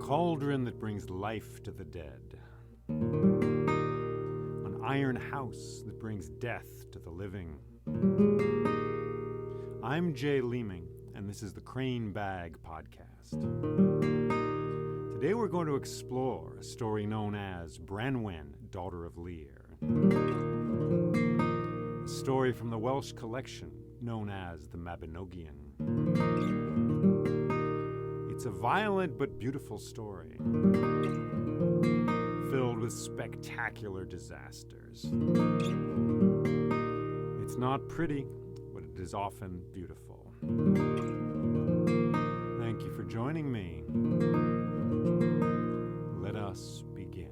cauldron that brings life to the dead, an iron house that brings death to the living. I'm Jay Leeming, and this is the Crane Bag Podcast. Today we're going to explore a story known as Branwen, Daughter of Llyr, a story from the Welsh collection known as the Mabinogion. It's a violent but beautiful story, filled with spectacular disasters. It's not pretty, but it is often beautiful. Thank you for joining me. Let us begin.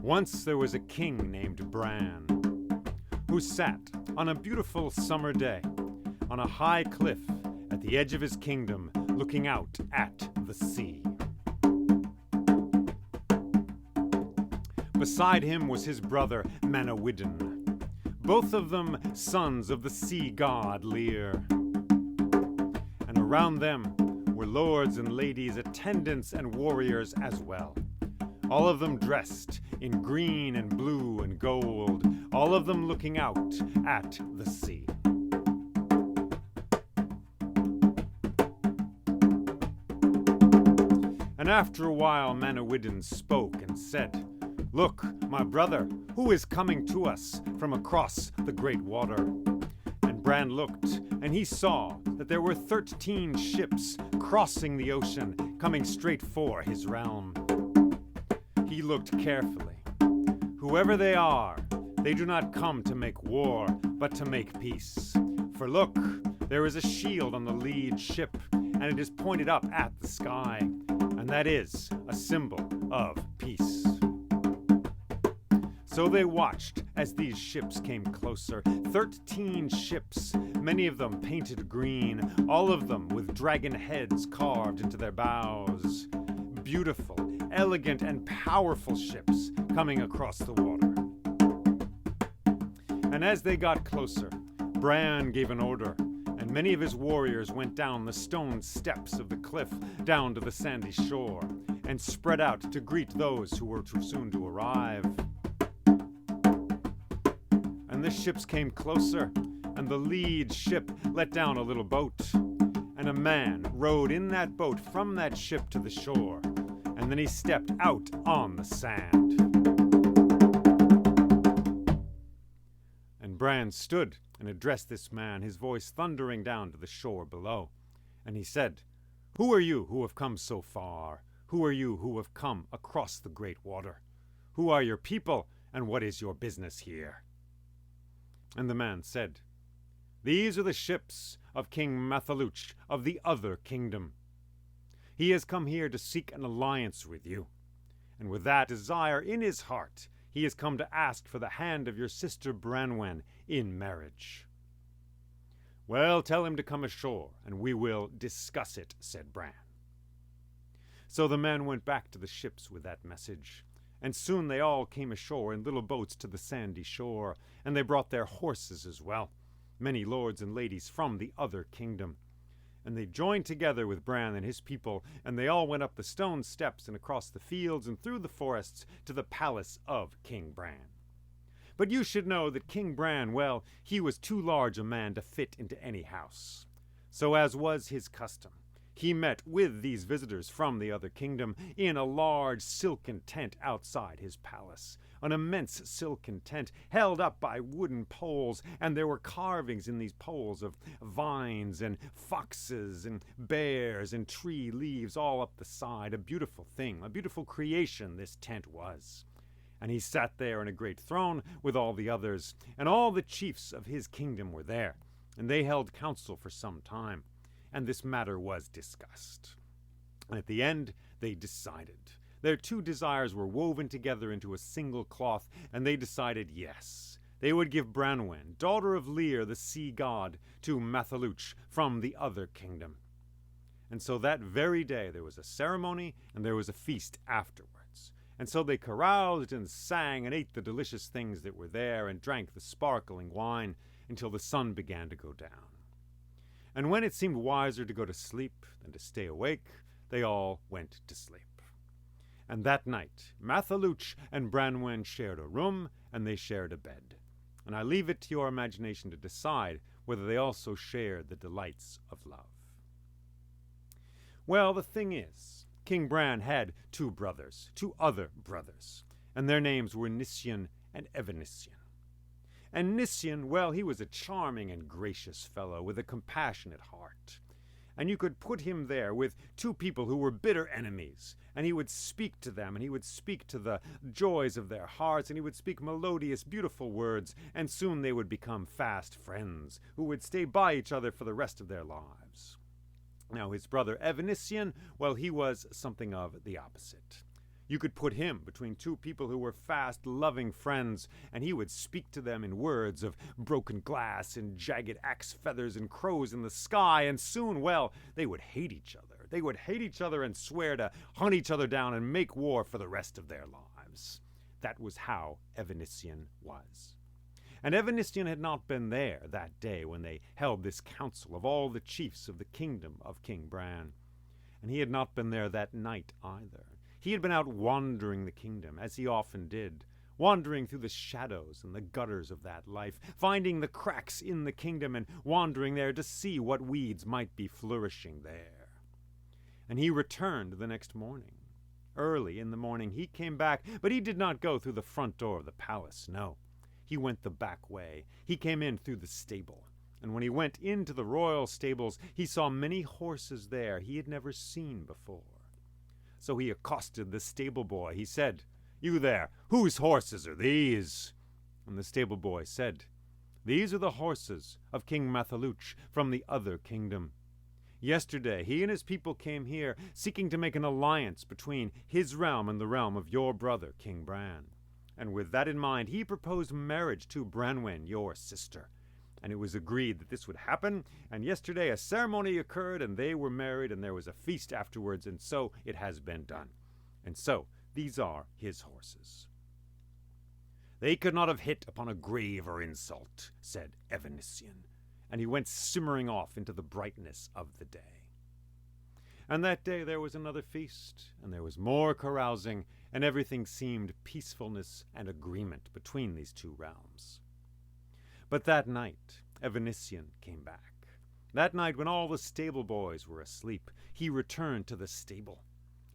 Once there was a king named Bran, who sat on a beautiful summer day on a high cliff at the edge of his kingdom, looking out at the sea. Beside him was his brother Manawydan, both of them sons of the sea god Llyr. And around them were lords and ladies, attendants and warriors as well, all of them dressed in green and blue and gold, all of them looking out at the sea. And after a while Manawydan spoke and said, "Look, my brother, who is coming to us from across the great water?" And Bran looked, and he saw that there were 13 ships crossing the ocean, coming straight for his realm. He looked carefully. Whoever they are, they do not come to make war, but to make peace. For look, there is a shield on the lead ship, and it is pointed up at the sky, and that is a symbol of peace. So they watched as these ships came closer. 13 ships, many of them painted green, all of them with dragon heads carved into their bows. Beautiful, elegant, and powerful ships coming across the water. And as they got closer, Bran gave an order, and many of his warriors went down the stone steps of the cliff down to the sandy shore, and spread out to greet those who were too soon to arrive. And the ships came closer, and the lead ship let down a little boat, and a man rowed in that boat from that ship to the shore, and then he stepped out on the sand. And Bran stood and addressed this man, his voice thundering down to the shore below. And he said, "Who are you who have come so far? Who are you who have come across the great water? Who are your people, and what is your business here?" And the man said, "These are the ships of King Matholwch of the other kingdom. He has come here to seek an alliance with you, and with that desire in his heart, he has come to ask for the hand of your sister Branwen in marriage." "Well, tell him to come ashore, and we will discuss it," said Bran. So the man went back to the ships with that message, and soon they all came ashore in little boats to the sandy shore, and they brought their horses as well, many lords and ladies from the other kingdom. And they joined together with Bran and his people, and they all went up the stone steps and across the fields and through the forests to the palace of King Bran. But you should know that King Bran, well, he was too large a man to fit into any house. So as was his custom, he met with these visitors from the other kingdom in a large silken tent outside his palace, an immense silken tent held up by wooden poles, and there were carvings in these poles of vines and foxes and bears and tree leaves all up the side. A beautiful thing, a beautiful creation this tent was. And he sat there in a great throne with all the others, and all the chiefs of his kingdom were there, and they held council for some time, and this matter was discussed. And at the end, they decided. Their two desires were woven together into a single cloth, and they decided, yes, they would give Branwen, daughter of Llyr, the sea god, to Matholwch from the other kingdom. And so that very day there was a ceremony and there was a feast afterwards. And so they caroused and sang and ate the delicious things that were there and drank the sparkling wine until the sun began to go down. And when it seemed wiser to go to sleep than to stay awake, they all went to sleep. And that night, Mathaluch and Branwen shared a room, and they shared a bed. And I leave it to your imagination to decide whether they also shared the delights of love. Well, the thing is, King Bran had two other brothers, and their names were Nisien and Evanisian. And Nisien, well, he was a charming and gracious fellow with a compassionate heart. And you could put him there with two people who were bitter enemies, and he would speak to them, and he would speak to the joys of their hearts, and he would speak melodious, beautiful words, and soon they would become fast friends, who would stay by each other for the rest of their lives. Now, his brother Evanisian, well, he was something of the opposite. You could put him between two people who were fast, loving friends, and he would speak to them in words of broken glass and jagged axe feathers and crows in the sky, and soon, well, they would hate each other. They would hate each other and swear to hunt each other down and make war for the rest of their lives. That was how Evanisian was. And Evanisian had not been there that day when they held this council of all the chiefs of the kingdom of King Bran. And he had not been there that night either. He had been out wandering the kingdom, as he often did, wandering through the shadows and the gutters of that life, finding the cracks in the kingdom and wandering there to see what weeds might be flourishing there. And he returned the next morning. Early in the morning he came back, but he did not go through the front door of the palace, no. He went the back way. He came in through the stable. And when he went into the royal stables, he saw many horses there he had never seen before. So he accosted the stable boy. He said, "You there, whose horses are these?" And the stable boy said, "These are the horses of King Mathaluch from the other kingdom. Yesterday he and his people came here, seeking to make an alliance between his realm and the realm of your brother, King Bran. And with that in mind, he proposed marriage to Branwen, your sister. And it was agreed that this would happen, and yesterday a ceremony occurred, and they were married, and there was a feast afterwards, and so it has been done. And so these are his horses." "They could not have hit upon a graver insult," said Evanisian, and he went simmering off into the brightness of the day. And that day there was another feast, and there was more carousing, and everything seemed peacefulness and agreement between these two realms. But that night, Evanisian came back. That night, when all the stable boys were asleep, he returned to the stable.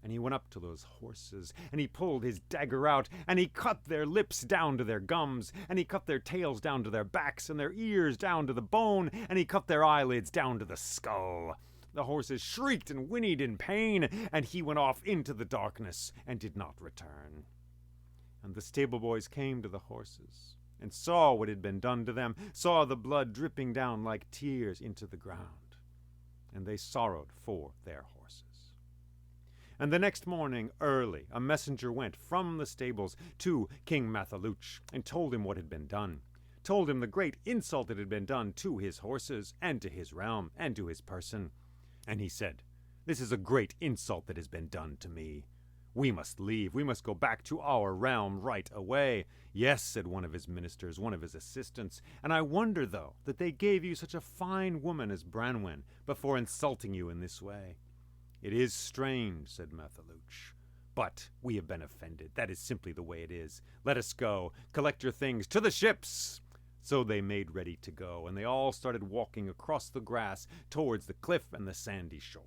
And he went up to those horses, and he pulled his dagger out, and he cut their lips down to their gums, and he cut their tails down to their backs, and their ears down to the bone, and he cut their eyelids down to the skull. The horses shrieked and whinnied in pain, and he went off into the darkness and did not return. And the stable boys came to the horses, and saw what had been done to them, saw the blood dripping down like tears into the ground. And they sorrowed for their horses. And the next morning, early, a messenger went from the stables to King Mathaluch, and told him what had been done, told him the great insult that had been done to his horses, and to his realm, and to his person. And he said, "This is a great insult that has been done to me. We must leave. We must go back to our realm right away." "Yes," said one of his ministers, one of his assistants, "and I wonder, though, that they gave you such a fine woman as Branwen before insulting you in this way." "It is strange," said Mathaluch, "but we have been offended. That is simply the way it is. Let us go. Collect your things. To the ships!" So they made ready to go, and they all started walking across the grass towards the cliff and the sandy shore.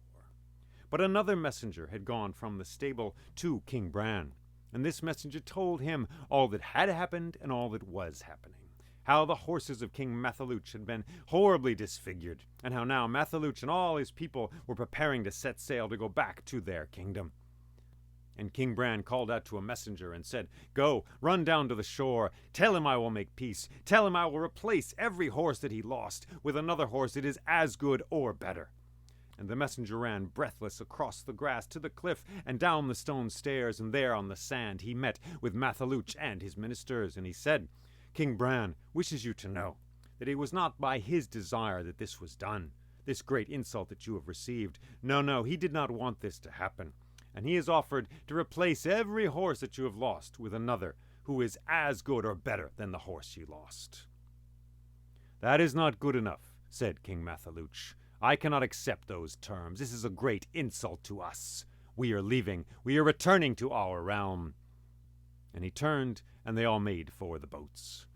But another messenger had gone from the stable to King Bran, and this messenger told him all that had happened and all that was happening, how the horses of King Mathaluch had been horribly disfigured, and how now Mathaluch and all his people were preparing to set sail to go back to their kingdom. And King Bran called out to a messenger and said, "Go, run down to the shore, tell him I will make peace, tell him I will replace every horse that he lost with another horse that is as good or better." And the messenger ran breathless across the grass to the cliff and down the stone stairs, and there on the sand he met with Mathaluch and his ministers, and he said, "King Bran wishes you to know that it was not by his desire that this was done, this great insult that you have received. No, he did not want this to happen. and he has offered to replace every horse that you have lost with another, who is as good or better than the horse you lost." "That is not good enough," said King Matholwch. "I cannot accept those terms. This is a great insult to us. We are leaving. We are returning to our realm." And he turned, and they all made for the boats.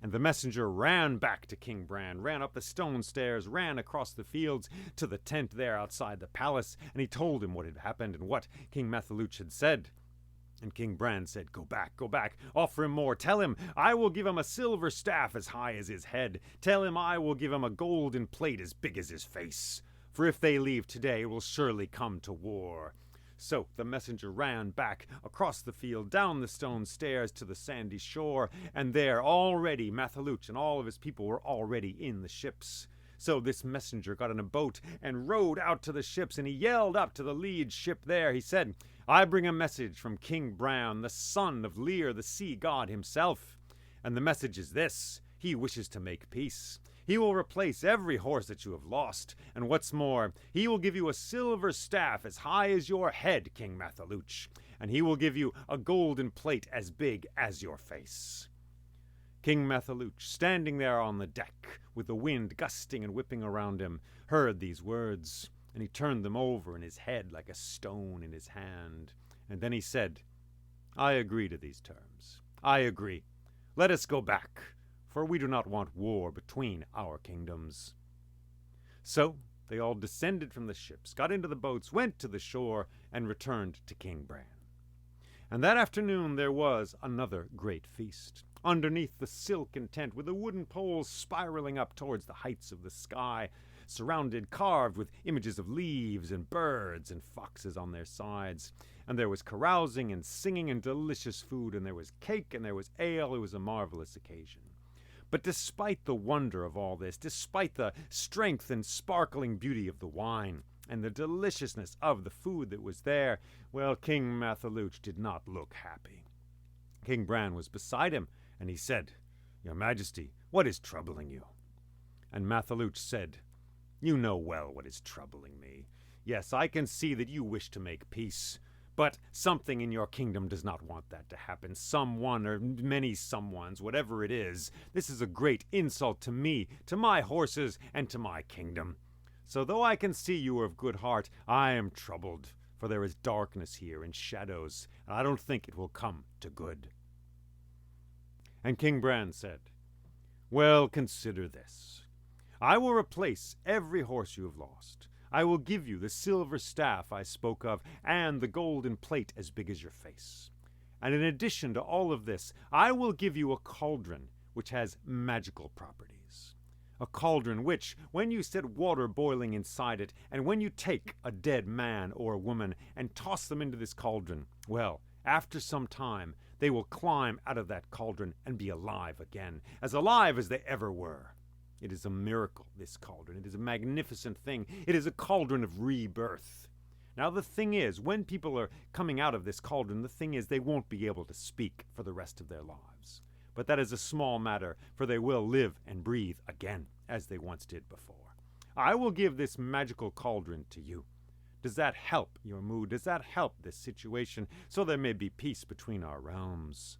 And the messenger ran back to King Bran, ran up the stone stairs, ran across the fields to the tent there outside the palace, and he told him what had happened and what King Matholwch had said. And King Bran said, go back, offer him more. Tell him I will give him a silver staff as high as his head. Tell him I will give him a golden plate as big as his face. For if they leave today, it will surely come to war." So the messenger ran back across the field, down the stone stairs to the sandy shore, and there already Matholwch and all of his people were already in the ships. So this messenger got in a boat and rowed out to the ships, and he yelled up to the lead ship there. He said, "I bring a message from King Bran, the son of Llyr, the sea god himself. And the message is this: he wishes to make peace. He will replace every horse that you have lost, and what's more, he will give you a silver staff as high as your head, King Matholwch, and he will give you a golden plate as big as your face." King Matholwch, standing there on the deck, with the wind gusting and whipping around him, heard these words, and he turned them over in his head like a stone in his hand. And then he said, "I agree to these terms. I agree. Let us go back, for we do not want war between our kingdoms." So they all descended from the ships, got into the boats, went to the shore, and returned to King Bran. And that afternoon there was another great feast. Underneath the silken tent, with the wooden poles spiraling up towards the heights of the sky, surrounded, carved with images of leaves and birds and foxes on their sides. And there was carousing and singing and delicious food, and there was cake and there was ale. It was a marvelous occasion. But despite the wonder of all this, despite the strength and sparkling beauty of the wine, and the deliciousness of the food that was there, well, King Matholwch did not look happy. King Bran was beside him, and he said, "Your Majesty, what is troubling you?" And Matholwch said, "You know well what is troubling me. Yes, I can see that you wish to make peace, but something in your kingdom does not want that to happen. Someone or many someones, whatever it is, this is a great insult to me, to my horses, and to my kingdom. So though I can see you are of good heart, I am troubled, for there is darkness here and shadows, and I don't think it will come to good." And King Bran said, "Well, consider this. I will replace every horse you have lost. I will give you the silver staff I spoke of, and the golden plate as big as your face. And in addition to all of this, I will give you a cauldron which has magical properties. A cauldron which, when you set water boiling inside it, and when you take a dead man or a woman and toss them into this cauldron, well, after some time, they will climb out of that cauldron and be alive again, as alive as they ever were. It is a miracle, this cauldron. It is a magnificent thing. It is a cauldron of rebirth. Now, the thing is, when people are coming out of this cauldron, the thing is they won't be able to speak for the rest of their lives. But that is a small matter, for they will live and breathe again, as they once did before. I will give this magical cauldron to you. Does that help your mood? Does that help this situation, so there may be peace between our realms?"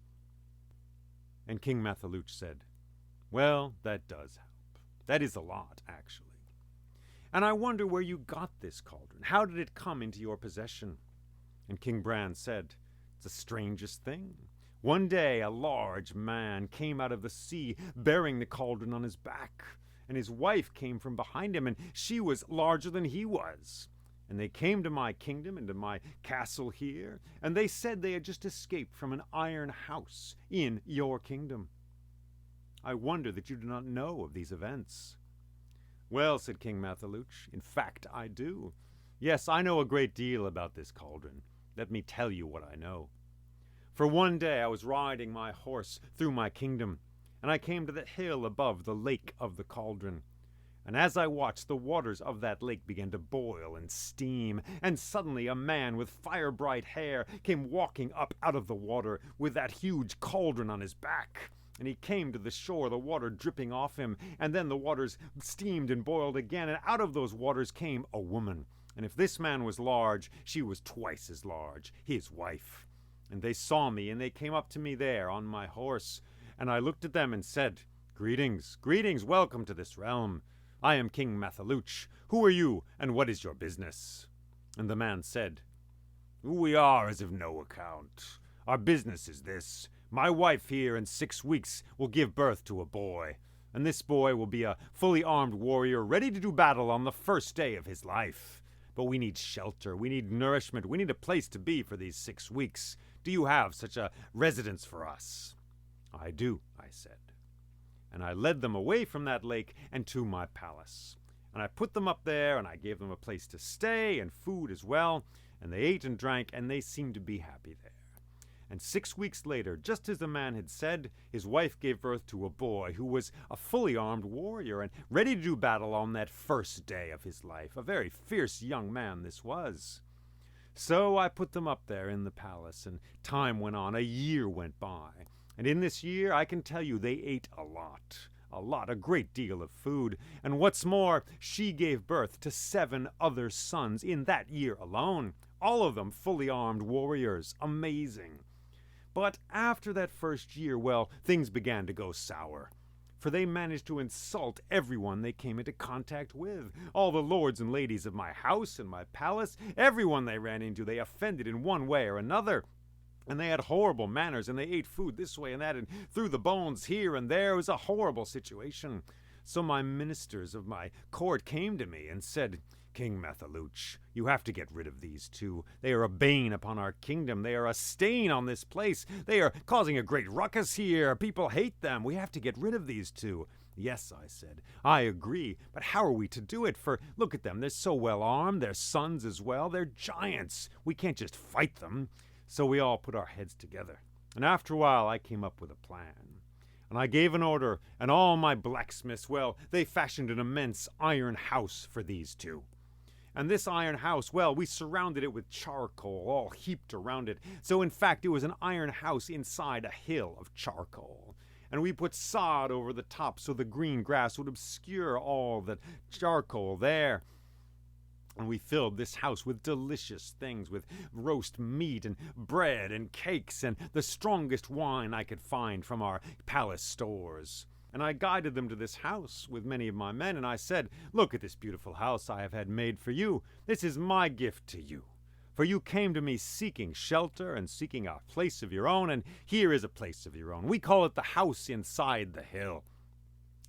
And King Matholwch said, "Well, that does help. That is a lot, actually. And I wonder where you got this cauldron. How did it come into your possession?" And King Bran said, "It's the strangest thing. One day a large man came out of the sea bearing the cauldron on his back, and his wife came from behind him, and she was larger than he was. And they came to my kingdom and to my castle here, and they said they had just escaped from an iron house in your kingdom. I wonder that you do not know of these events." "Well," said King Matholwch, "in fact I do. Yes, I know a great deal about this cauldron. Let me tell you what I know. For one day I was riding my horse through my kingdom, and I came to the hill above the lake of the cauldron. And as I watched, the waters of that lake began to boil and steam, and suddenly a man with fire-bright hair came walking up out of the water with that huge cauldron on his back. And he came to the shore, the water dripping off him, and then the waters steamed and boiled again, and out of those waters came a woman And if this man was large, she was twice as large, his wife. And they saw me, and they came up to me there on my horse. And I looked at them and said, Greetings, greetings, welcome to this realm. I am King Mathaluch. Who are you, and what is your business? And the man said, Who we are is of no account. Our business is this. My wife here in 6 weeks will give birth to a boy, and this boy will be a fully armed warrior ready to do battle on the first day of his life. But we need shelter, we need nourishment, we need a place to be for these 6 weeks. Do you have such a residence for us? I do, I said. And I led them away from that lake and to my palace. And I put them up there, and I gave them a place to stay and food as well. And they ate and drank, and they seemed to be happy there. And 6 weeks later, just as the man had said, his wife gave birth to a boy who was a fully armed warrior and ready to do battle on that first day of his life. A very fierce young man this was. So I put them up there in the palace, and time went on. A year went by. And in this year, I can tell you, they ate a great deal of food. And what's more, she gave birth to 7 other sons in that year alone. All of them fully armed warriors. Amazing. But after that first year, well, things began to go sour. For they managed to insult everyone they came into contact with. All the lords and ladies of my house and my palace, everyone they ran into, they offended in one way or another. And they had horrible manners, and they ate food this way and that, and threw the bones here and there. It was a horrible situation. So my ministers of my court came to me and said, King Mathaluch, you have to get rid of these 2. They are a bane upon our kingdom. They are a stain on this place. They are causing a great ruckus here. People hate them. We have to get rid of these 2. Yes, I said, I agree, but how are we to do it? For look at them. They're so well armed. They're sons as well. They're giants. We can't just fight them. So we all put our heads together. And after a while, I came up with a plan. And I gave an order, and all my blacksmiths, well, they fashioned an immense iron house for these 2. And this iron house, well, we surrounded it with charcoal, all heaped around it. So in fact, it was an iron house inside a hill of charcoal. And we put sod over the top so the green grass would obscure all the charcoal there. And we filled this house with delicious things, with roast meat and bread and cakes and the strongest wine I could find from our palace stores. And I guided them to this house with many of my men, and I said, Look at this beautiful house I have had made for you. This is my gift to you. For you came to me seeking shelter and seeking a place of your own, and here is a place of your own. We call it the house inside the hill.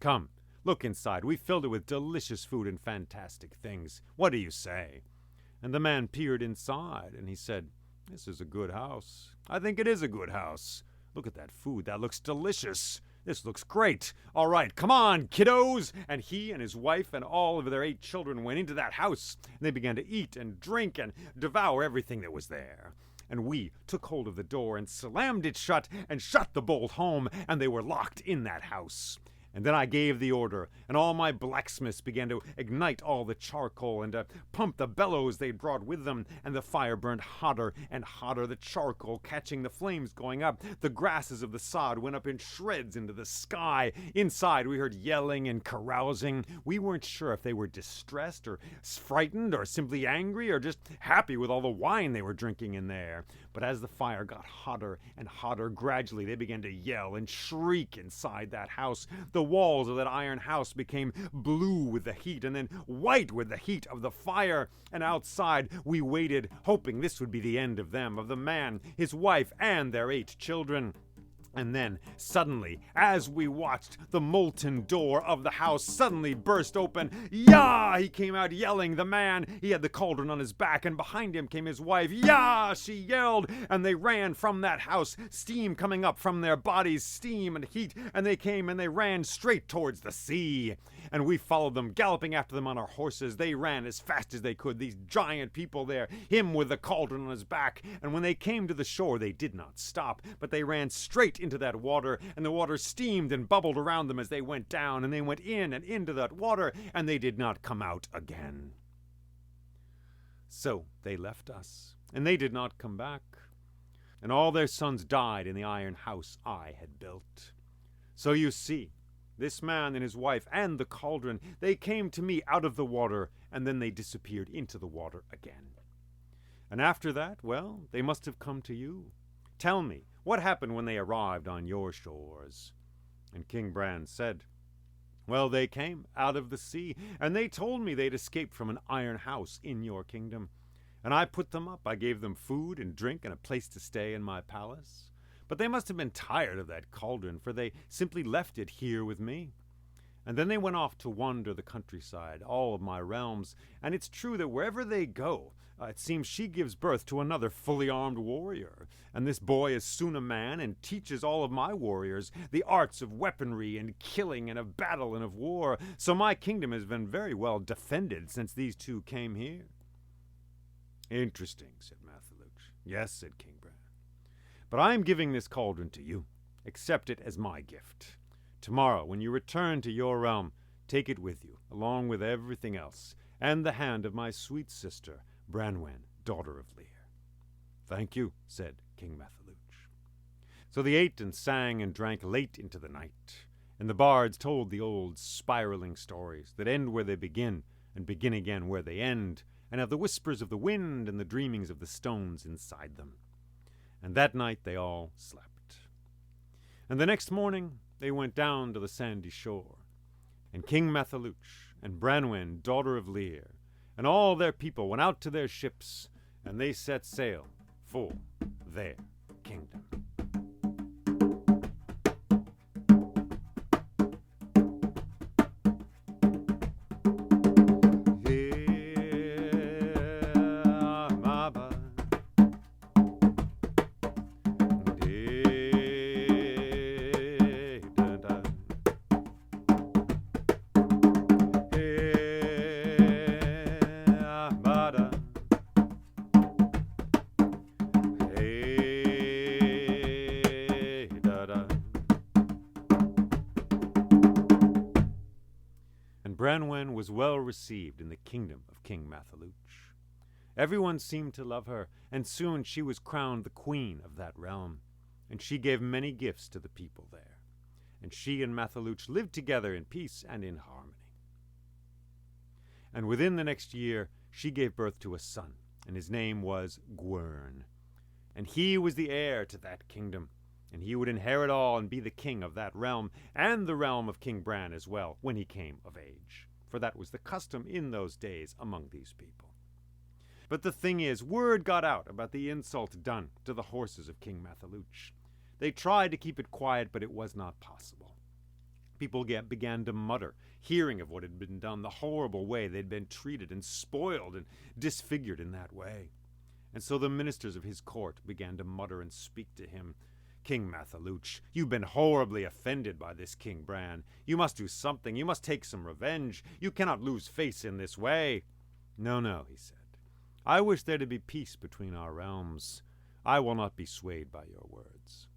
Come. Look inside. We filled it with delicious food and fantastic things. What do you say? And the man peered inside, and he said, This is a good house. I think it is a good house. Look at that food. That looks delicious. This looks great. All right, come on, kiddos. And he and his wife and all of their 8 children went into that house, and they began to eat and drink and devour everything that was there. And we took hold of the door and slammed it shut and shut the bolt home, and they were locked in that house. And then I gave the order, and all my blacksmiths began to ignite all the charcoal and to pump the bellows they'd brought with them, and the fire burned hotter and hotter, the charcoal catching, the flames going up. The grasses of the sod went up in shreds into the sky. Inside, we heard yelling and carousing. We weren't sure if they were distressed or frightened or simply angry or just happy with all the wine they were drinking in there. But as the fire got hotter and hotter, gradually they began to yell and shriek inside that house. The walls of that iron house became blue with the heat and then white with the heat of the fire. And outside we waited, hoping this would be the end of them, of the man, his wife, and their 8 children. And then, suddenly, as we watched, the molten door of the house suddenly burst open. Yah! He came out yelling, the man. He had the cauldron on his back, and behind him came his wife. Yah! She yelled, and they ran from that house, steam coming up from their bodies, steam and heat, and they came and they ran straight towards the sea. And we followed them, galloping after them on our horses. They ran as fast as they could, these giant people there, him with the cauldron on his back. And when they came to the shore, they did not stop, but they ran straight into that water, and the water steamed and bubbled around them as they went down, and they went in and into that water, and they did not come out again. So they left us, and they did not come back, and all their sons died in the iron house I had built. So you see, This man and his wife and the cauldron, they came to me out of the water, and then they disappeared into the water again. And after that, well, they must have come to you. Tell me, what happened when they arrived on your shores?" And King Bran said, "Well, they came out of the sea, and they told me they'd escaped from an iron house in your kingdom. And I put them up. I gave them food and drink and a place to stay in my palace. But they must have been tired of that cauldron, for they simply left it here with me. And then they went off to wander the countryside, all of my realms, and it's true that wherever they go, it seems she gives birth to another fully armed warrior. And this boy is soon a man and teaches all of my warriors the arts of weaponry and killing and of battle and of war. So my kingdom has been very well defended since these two came here." "Interesting," said Mattheluch. "Yes," said King Bran. "But I am giving this cauldron to you. Accept it as my gift. Tomorrow, when you return to your realm, take it with you, along with everything else, and the hand of my sweet sister, Branwen, daughter of Llyr." "Thank you," said King Mattheluch. So they ate and sang and drank late into the night, and the bards told the old spiraling stories that end where they begin and begin again where they end, and of the whispers of the wind and the dreamings of the stones inside them. And that night they all slept. And the next morning they went down to the sandy shore, and King Mattheluch and Branwen, daughter of Llyr, and all their people went out to their ships, and they set sail for their kingdom. Branwen was well received in the kingdom of King Mattheluch. Everyone seemed to love her, and soon she was crowned the queen of that realm, and she gave many gifts to the people there. And she and Mattheluch lived together in peace and in harmony. And within the next year she gave birth to a son, and his name was Gwern. And he was the heir to that kingdom, and he would inherit all and be the king of that realm, and the realm of King Bran as well, when he came of age. For that was the custom in those days among these people. But the thing is, word got out about the insult done to the horses of King Mattheluch. They tried to keep it quiet, but it was not possible. People began to mutter, hearing of what had been done, the horrible way they'd been treated and spoiled and disfigured in that way. And so the ministers of his court began to mutter and speak to him. "King Mattheluch, you've been horribly offended by this King Bran. You must do something. You must take some revenge. You cannot lose face in this way." "No, no," he said. "I wish there to be peace between our realms. I will not be swayed by your words."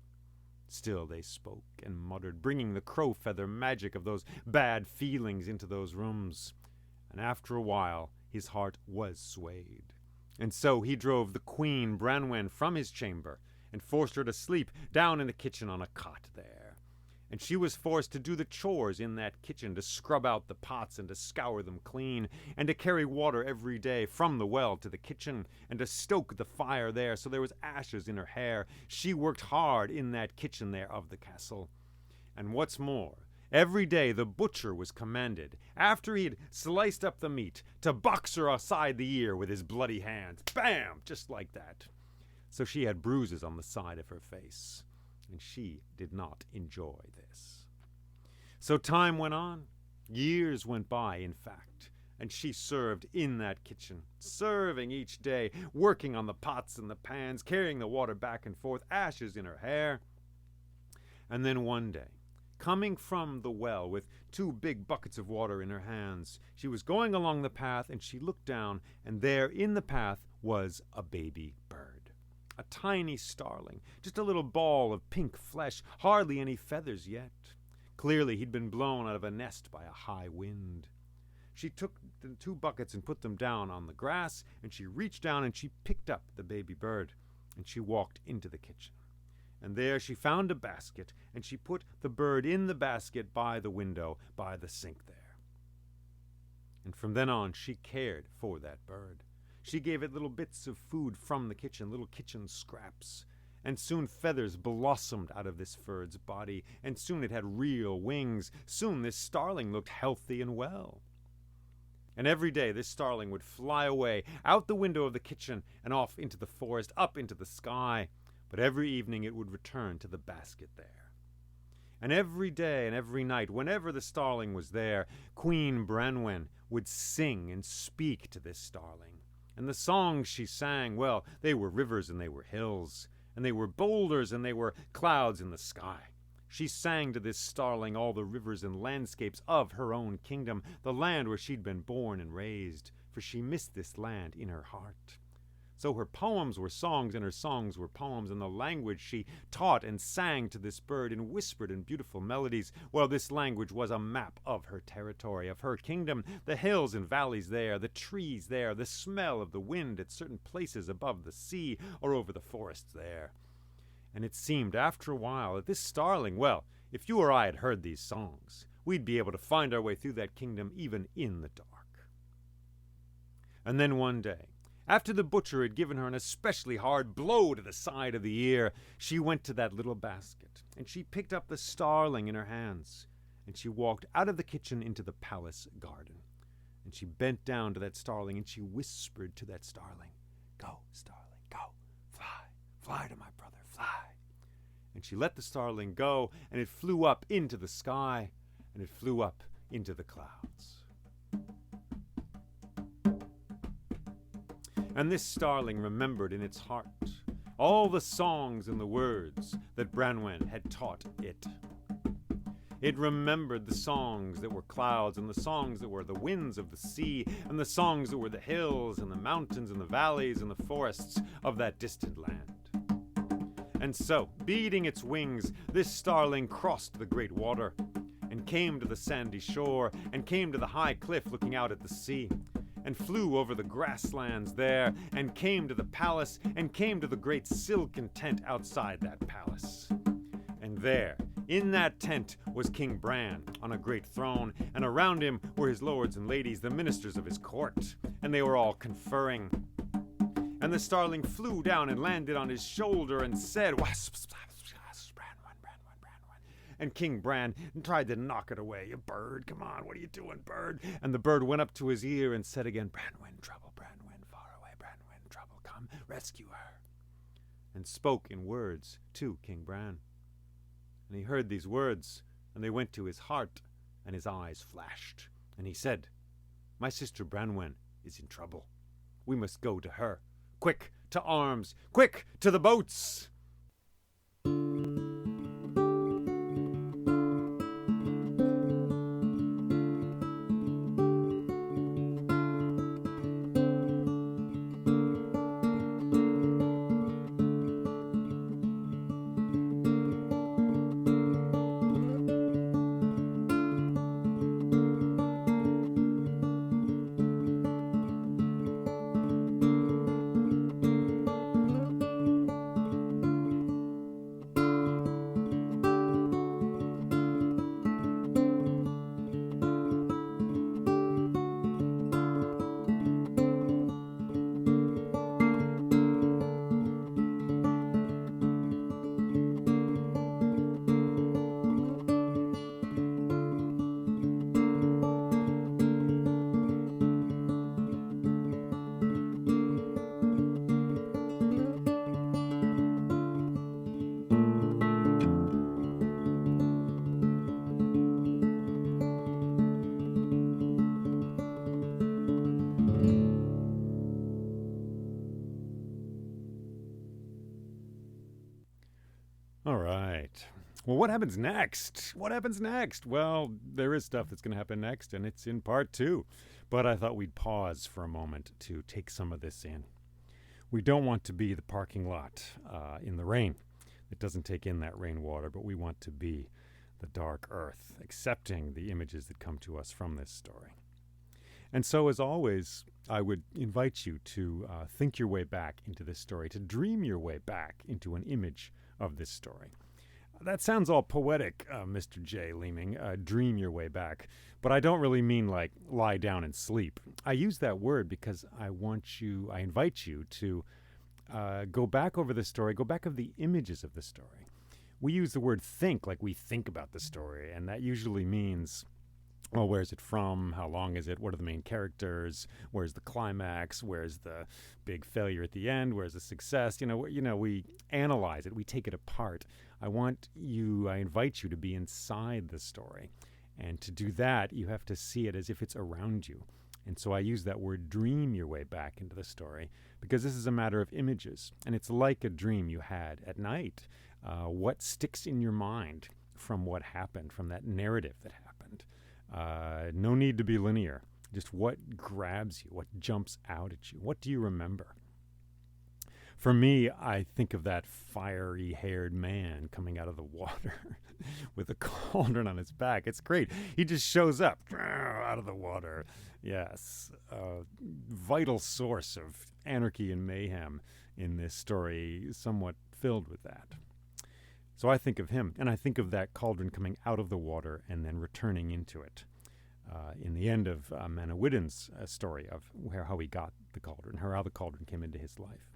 Still they spoke and muttered, bringing the crow-feather magic of those bad feelings into those rooms. And after a while his heart was swayed. And so he drove the queen Branwen from his chamber, and forced her to sleep down in the kitchen on a cot there. And she was forced to do the chores in that kitchen, to scrub out the pots and to scour them clean, and to carry water every day from the well to the kitchen, and to stoke the fire there so there was ashes in her hair. She worked hard in that kitchen there of the castle. And what's more, every day the butcher was commanded, after he had sliced up the meat, to box her aside the ear with his bloody hands. Bam! Just like that. So she had bruises on the side of her face, and she did not enjoy this. So time went on. Years went by, in fact, and she served in that kitchen, serving each day, working on the pots and the pans, carrying the water back and forth, ashes in her hair. And then one day, coming from the well with 2 big buckets of water in her hands, she was going along the path, and she looked down, and there in the path was a baby bird. A tiny starling, just a little ball of pink flesh, hardly any feathers yet. Clearly he'd been blown out of a nest by a high wind. She took the 2 buckets and put them down on the grass, and she reached down and she picked up the baby bird, and she walked into the kitchen. And there she found a basket, and she put the bird in the basket by the window, by the sink there. And from then on, she cared for that bird. She gave it little bits of food from the kitchen, little kitchen scraps. And soon feathers blossomed out of this bird's body, and soon it had real wings. Soon this starling looked healthy and well. And every day this starling would fly away, out the window of the kitchen, and off into the forest, up into the sky. But every evening it would return to the basket there. And every day and every night, whenever the starling was there, Queen Branwen would sing and speak to this starling. And the songs she sang, well, they were rivers and they were hills, and they were boulders and they were clouds in the sky. She sang to this starling all the rivers and landscapes of her own kingdom, the land where she'd been born and raised, for she missed this land in her heart. So her poems were songs, and her songs were poems, and the language she taught and sang to this bird in whispered and beautiful melodies, well, this language was a map of her territory, of her kingdom, the hills and valleys there, the trees there, the smell of the wind at certain places above the sea or over the forests there. And it seemed after a while that this starling, well, if you or I had heard these songs, we'd be able to find our way through that kingdom even in the dark. And then one day, after the butcher had given her an especially hard blow to the side of the ear, she went to that little basket, and she picked up the starling in her hands, and she walked out of the kitchen into the palace garden. And she bent down to that starling, and she whispered to that starling, "Go, starling, go, fly, fly to my brother, fly." And she let the starling go, and it flew up into the sky, and it flew up into the clouds. And this starling remembered in its heart all the songs and the words that Branwen had taught it. It remembered the songs that were clouds, and the songs that were the winds of the sea, and the songs that were the hills and the mountains and the valleys and the forests of that distant land. And so, beating its wings, this starling crossed the great water, and came to the sandy shore, and came to the high cliff looking out at the sea, and flew over the grasslands there, and came to the palace, and came to the great silken tent outside that palace. And there, in that tent, was King Bran on a great throne, and around him were his lords and ladies, the ministers of his court, and they were all conferring. And the starling flew down and landed on his shoulder and said, and King Bran tried to knock it away. "You bird, come on, what are you doing, bird?" And the bird went up to his ear and said again, "Branwen, trouble, Branwen, far away, Branwen, trouble, come, rescue her." And spoke in words to King Bran. And he heard these words, and they went to his heart, and his eyes flashed. And he said, "My sister Branwen is in trouble. We must go to her. Quick, to arms, quick, to the boats!" All right. Well, what happens next? What happens next? Well, there is stuff that's going to happen next, and it's in part 2. But I thought we'd pause for a moment to take some of this in. We don't want to be the parking lot in the rain. It doesn't take in that rainwater, but we want to be the dark earth, accepting the images that come to us from this story. And so, as always, I would invite you to think your way back into this story, to dream your way back into an image of this story. That sounds all poetic, Mr. Jay Leeming, dream your way back. But I don't really mean like lie down and sleep. I use that word because I invite you to go back over the story, go back of the images of the story. We use the word think like we think about the story, and that usually means, well, where's it from? How long is it? What are the main characters? Where's the climax? Where's the big failure at the end? Where's the success? We analyze it. We take it apart. I invite you to be inside the story. And to do that, you have to see it as if it's around you. And so I use that word dream your way back into the story because this is a matter of images. And it's like a dream you had at night. What sticks in your mind from what happened, from that narrative that happened? No need to be linear. Just what grabs you, what jumps out at you. What do you remember? For me, I think of that fiery-haired man coming out of the water with a cauldron on his back. It's great. He just shows up out of the water. Yes, a vital source of anarchy and mayhem in this story, somewhat filled with that. So I think of him, and I think of that cauldron coming out of the water and then returning into it. In the end of Manawyddan's story of how he got the cauldron, how the cauldron came into his life.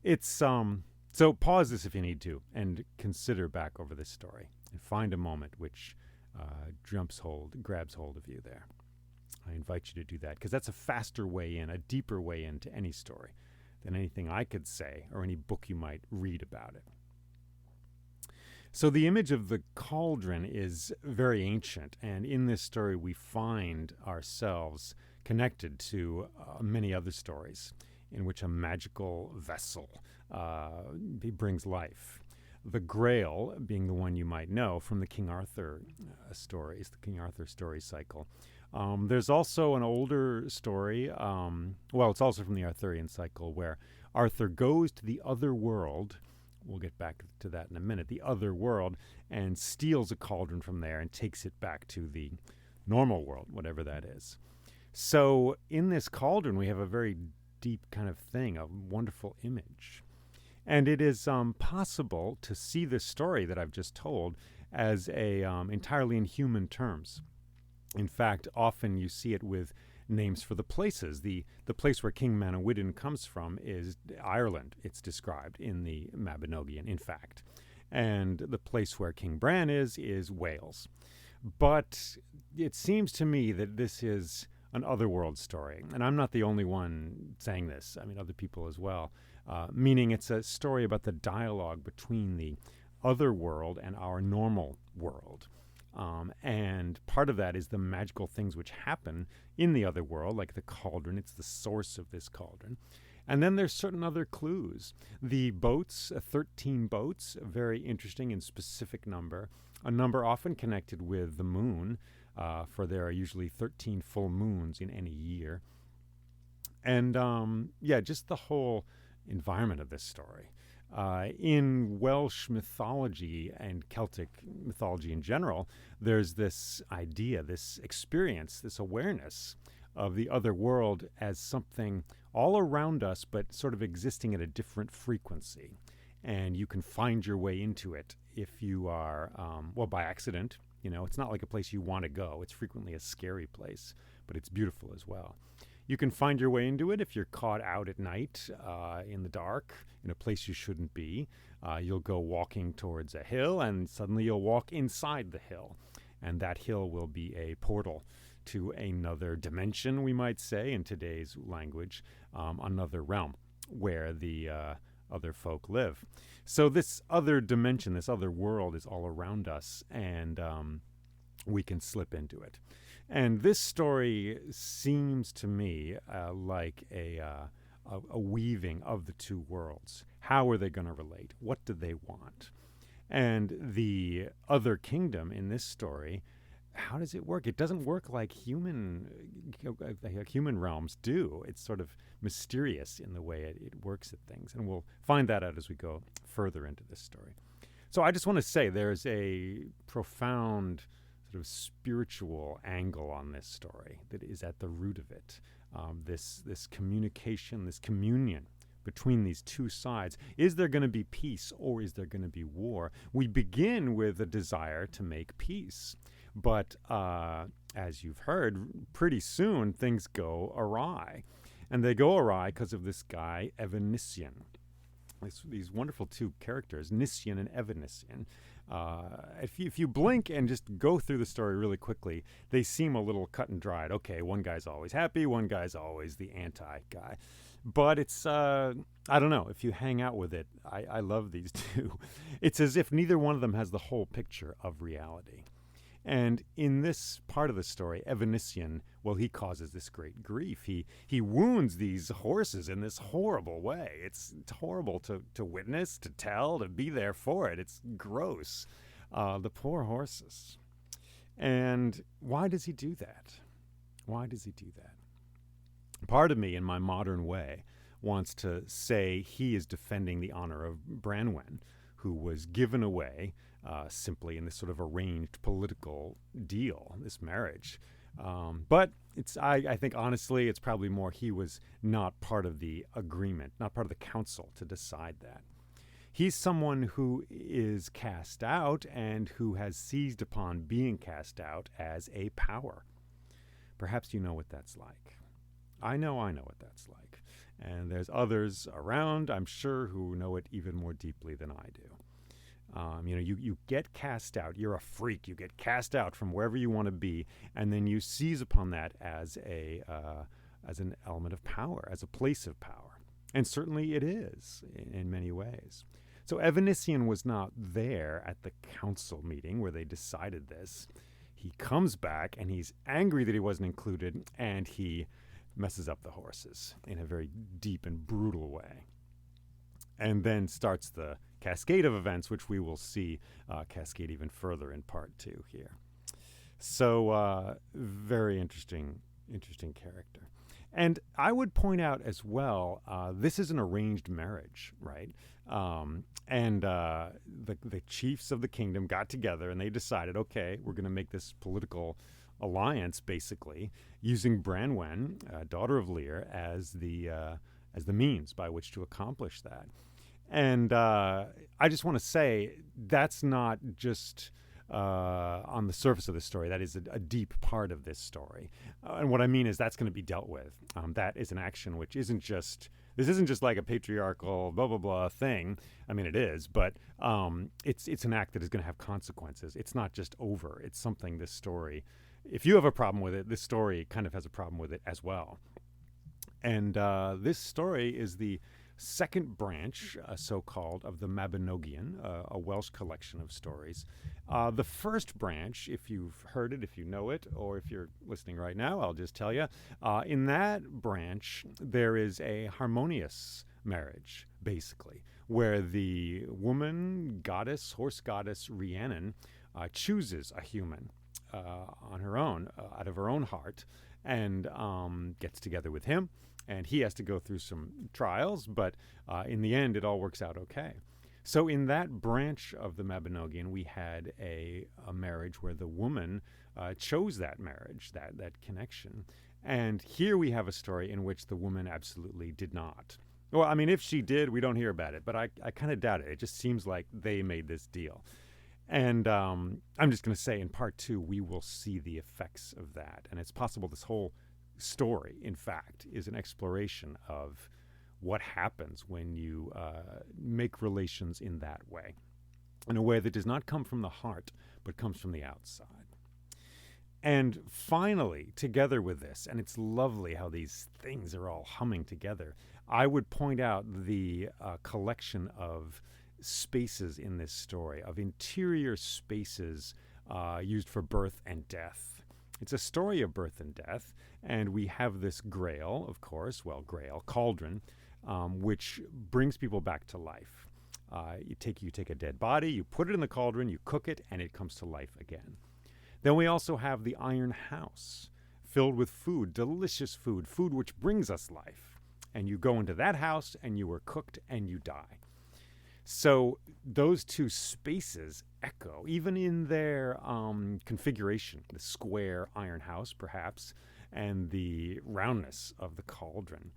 It's so pause this if you need to and consider back over this story and find a moment which grabs hold of you there. I invite you to do that because that's a faster way in, a deeper way into any story than anything I could say or any book you might read about it. So the image of the cauldron is very ancient, and in this story we find ourselves connected to many other stories in which a magical vessel brings life. The Grail being the one you might know from the King Arthur stories, the King Arthur story cycle. There's also an older story, it's also from the Arthurian cycle, where Arthur goes to the other world. We'll get back to that in a minute, the other world, and steals a cauldron from there and takes it back to the normal world, whatever that is. So in this cauldron, we have a very deep kind of thing, a wonderful image. And it is possible to see this story that I've just told as entirely in human terms. In fact, often you see it with names for the places. The place where King Manawyddan comes from is Ireland. It's described in the Mabinogion, in fact. And the place where King Bran is Wales. But it seems to me that this is an otherworld story. And I'm not the only one saying this. I mean, other people as well. Meaning it's a story about the dialogue between the other world and our normal world. And part of that is the magical things which happen in the other world, like the cauldron. It's the source of this cauldron. And then there's certain other clues. The boats, 13 boats, a very interesting and specific number, a number often connected with the moon, for there are usually 13 full moons in any year. And just the whole environment of this story. In Welsh mythology and Celtic mythology in general, there's this idea, this experience, this awareness of the other world as something all around us, but sort of existing at a different frequency. And you can find your way into it if you are, by accident. It's not like a place you want to go. It's frequently a scary place, but it's beautiful as well. You can find your way into it if you're caught out at night in the dark in a place you shouldn't be. You'll go walking towards a hill, and suddenly you'll walk inside the hill. And that hill will be a portal to another dimension, we might say, in today's language, another realm where the other folk live. So this other dimension, this other world is all around us, and we can slip into it. And this story seems to me like a weaving of the two worlds. How are they going to relate? What do they want? And the other kingdom in this story, how does it work? It doesn't work like human realms do. It's sort of mysterious in the way it works at things. And we'll find that out as we go further into this story. So I just want to say there's a profound sort of spiritual angle on this story that is at the root of it. This communication, this communion between these two sides. Is there going to be peace or is there going to be war? We begin with a desire to make peace. But as you've heard, pretty soon things go awry. And they go awry because of this guy, Evanician. These wonderful two characters, Nician and Evanician. If you blink and just go through the story really quickly, they seem a little cut and dried. Okay, one guy's always happy, one guy's always the anti-guy. But it's, I don't know, if you hang out with it, I love these two. It's as if neither one of them has the whole picture of reality. And in this part of the story, Evanician, well, he causes this great grief. He wounds these horses in this horrible way. It's horrible to witness, to tell, to be there for it. It's gross. The poor horses. And why does he do that? Why does he do that? Part of me, in my modern way, wants to say he is defending the honor of Branwen, who was given away simply in this sort of arranged political deal, this marriage. But I think, honestly, it's probably more he was not part of the agreement, not part of the council to decide that. He's someone who is cast out and who has seized upon being cast out as a power. Perhaps you know what that's like. I know what that's like. And there's others around, I'm sure, who know it even more deeply than I do. You get cast out. You're a freak. You get cast out from wherever you want to be, and then you seize upon that as an element of power, as a place of power. And certainly it is in many ways. So Evanician was not there at the council meeting where they decided this. He comes back, and he's angry that he wasn't included, and he messes up the horses in a very deep and brutal way. And then starts the cascade of events, which we will see cascade even further in part 2 here. So very interesting character. And I would point out as well, this is an arranged marriage, right? And the chiefs of the kingdom got together and they decided, okay, we're going to make this political alliance, basically, using Branwen, daughter of Llyr, as the means by which to accomplish that. And I just want to say that's not just on the surface of the story. That is a deep part of this story. And what I mean is that's going to be dealt with. That is an action which isn't just like a patriarchal blah, blah, blah thing. I mean, it is, but it's an act that is going to have consequences. It's not just over. It's something this story, if you have a problem with it, this story kind of has a problem with it as well. And this story is the second branch, so-called, of the Mabinogion, a Welsh collection of stories. The first branch, if you've heard it, if you know it, or if you're listening right now, I'll just tell you, in that branch, there is a harmonious marriage, basically, where the woman goddess, horse goddess Rhiannon, chooses a human on her own, out of her own heart, and gets together with him. And he has to go through some trials, but in the end, it all works out okay. So in that branch of the Mabinogion, we had a marriage where the woman chose that marriage, that connection. And here we have a story in which the woman absolutely did not. Well, I mean, if she did, we don't hear about it, but I kind of doubt it. It just seems like they made this deal. And I'm just going to say in part 2, we will see the effects of that. And it's possible this whole story, in fact, is an exploration of what happens when you make relations in that way, in a way that does not come from the heart, but comes from the outside. And finally, together with this, and it's lovely how these things are all humming together, I would point out the collection of spaces in this story, of interior spaces used for birth and death. It's a story of birth and death, and we have this grail, of course, cauldron, which brings people back to life. You take a dead body, you put it in the cauldron, you cook it, and it comes to life again. Then we also have the iron house, filled with food, delicious food which brings us life. And you go into that house, and you are cooked, and you die. So those two spaces echo, even in their configuration, the square iron house, perhaps, and the roundness of the cauldron.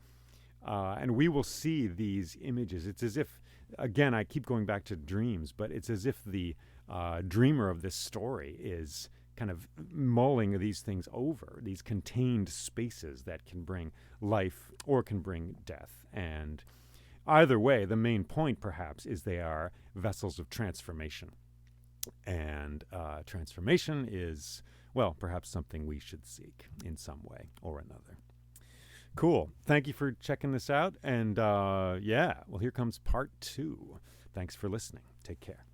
And we will see these images. It's as if, again, I keep going back to dreams, but it's as if the dreamer of this story is kind of mulling these things over, these contained spaces that can bring life or can bring death. And either way, the main point, perhaps, is they are vessels of transformation. And transformation is, well, perhaps something we should seek in some way or another. Cool. Thank you for checking this out. And yeah, well, here comes part 2. Thanks for listening. Take care.